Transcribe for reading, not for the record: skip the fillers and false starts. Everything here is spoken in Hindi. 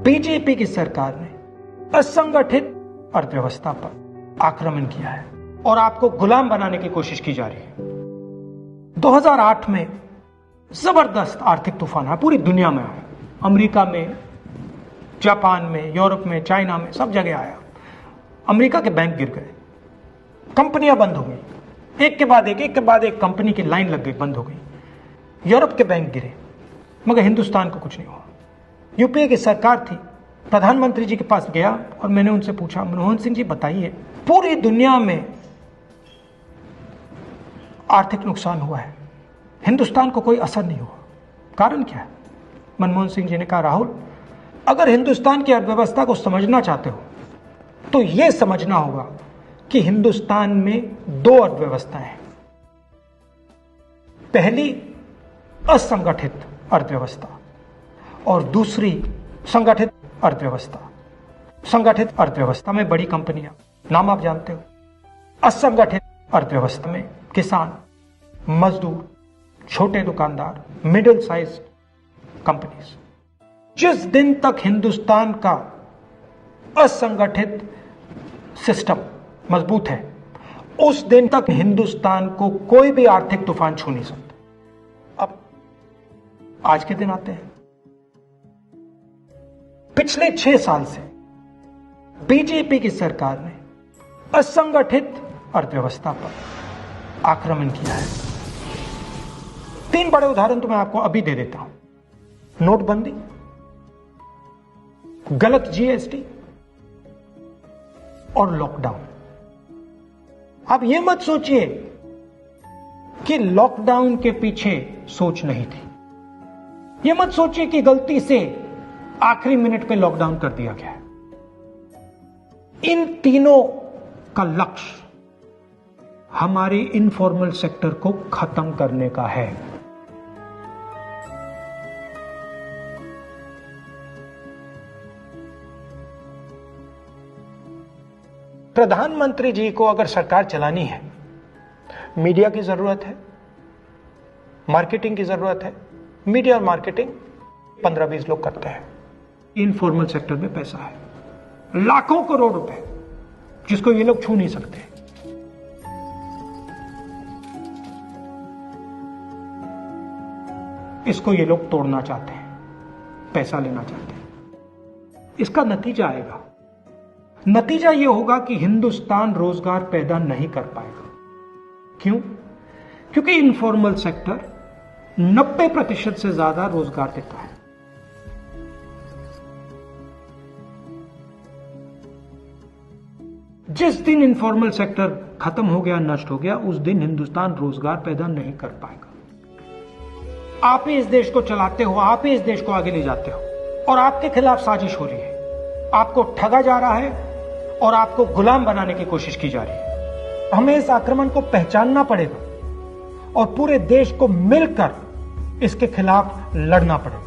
बीजेपी की सरकार ने असंगठित अर्थव्यवस्था पर आक्रमण किया है और आपको गुलाम बनाने की कोशिश की जा रही है। 2008 में जबरदस्त आर्थिक तूफान आया, पूरी दुनिया में आया, अमेरिका में, जापान में, यूरोप में, चाइना में, सब जगह आया। अमेरिका के बैंक गिर गए, कंपनियां बंद हो गई, एक के बाद एक कंपनी की लाइन लग गई, बंद हो गई। यूरोप के बैंक गिरे, मगर हिंदुस्तान को कुछ नहीं हुआ। यूपीए की सरकार थी, प्रधानमंत्री जी के पास गया और मैंने उनसे पूछा, मनमोहन सिंह जी बताइए, पूरी दुनिया में आर्थिक नुकसान हुआ है, हिंदुस्तान को कोई असर नहीं हुआ, कारण क्या है? मनमोहन सिंह जी ने कहा, राहुल, अगर हिंदुस्तान की अर्थव्यवस्था को समझना चाहते हो तो यह समझना होगा कि हिंदुस्तान में दो अर्थव्यवस्थाएं हैं। पहली असंगठित अर्थव्यवस्था और दूसरी संगठित अर्थव्यवस्था। संगठित अर्थव्यवस्था में बड़ी कंपनियां, नाम आप जानते हो। असंगठित अर्थव्यवस्था में किसान, मजदूर, छोटे दुकानदार, मिडिल साइज कंपनीज। जिस दिन तक हिंदुस्तान का असंगठित सिस्टम मजबूत है, उस दिन तक हिंदुस्तान को कोई भी आर्थिक तूफान छू नहीं सकता। अब आज के दिन आते हैं। पिछले 6 साल से बीजेपी की सरकार ने असंगठित अर्थव्यवस्था पर आक्रमण किया है। 3 बड़े उदाहरण तो मैं आपको अभी दे देता हूं। नोटबंदी, गलत जीएसटी और लॉकडाउन। आप यह मत सोचिए कि लॉकडाउन के पीछे सोच नहीं थी। यह मत सोचिए कि गलती से आखिरी मिनट पे लॉकडाउन कर दिया गया है। इन तीनों का लक्ष्य हमारे इनफॉर्मल सेक्टर को खत्म करने का है। प्रधानमंत्री जी को अगर सरकार चलानी है, मीडिया की जरूरत है, मार्केटिंग की जरूरत है। मीडिया और मार्केटिंग 15-20 लोग करते हैं। इनफॉर्मल सेक्टर में पैसा है, लाखों करोड़ रुपए, जिसको ये लोग छू नहीं सकते। इसको ये लोग तोड़ना चाहते हैं, पैसा लेना चाहते हैं। इसका नतीजा आएगा। नतीजा यह होगा कि हिंदुस्तान रोजगार पैदा नहीं कर पाएगा। क्यों? क्योंकि इनफॉर्मल सेक्टर 90% से ज्यादा रोजगार देता है। जिस दिन इनफॉर्मल सेक्टर खत्म हो गया, नष्ट हो गया, उस दिन हिंदुस्तान रोजगार पैदा नहीं कर पाएगा। आप ही इस देश को चलाते हो, आप ही इस देश को आगे ले जाते हो, और आपके खिलाफ साजिश हो रही है। आपको ठगा जा रहा है और आपको गुलाम बनाने की कोशिश की जा रही है। हमें इस आक्रमण को पहचानना पड़ेगा और पूरे देश को मिलकर इसके खिलाफ लड़ना पड़ेगा।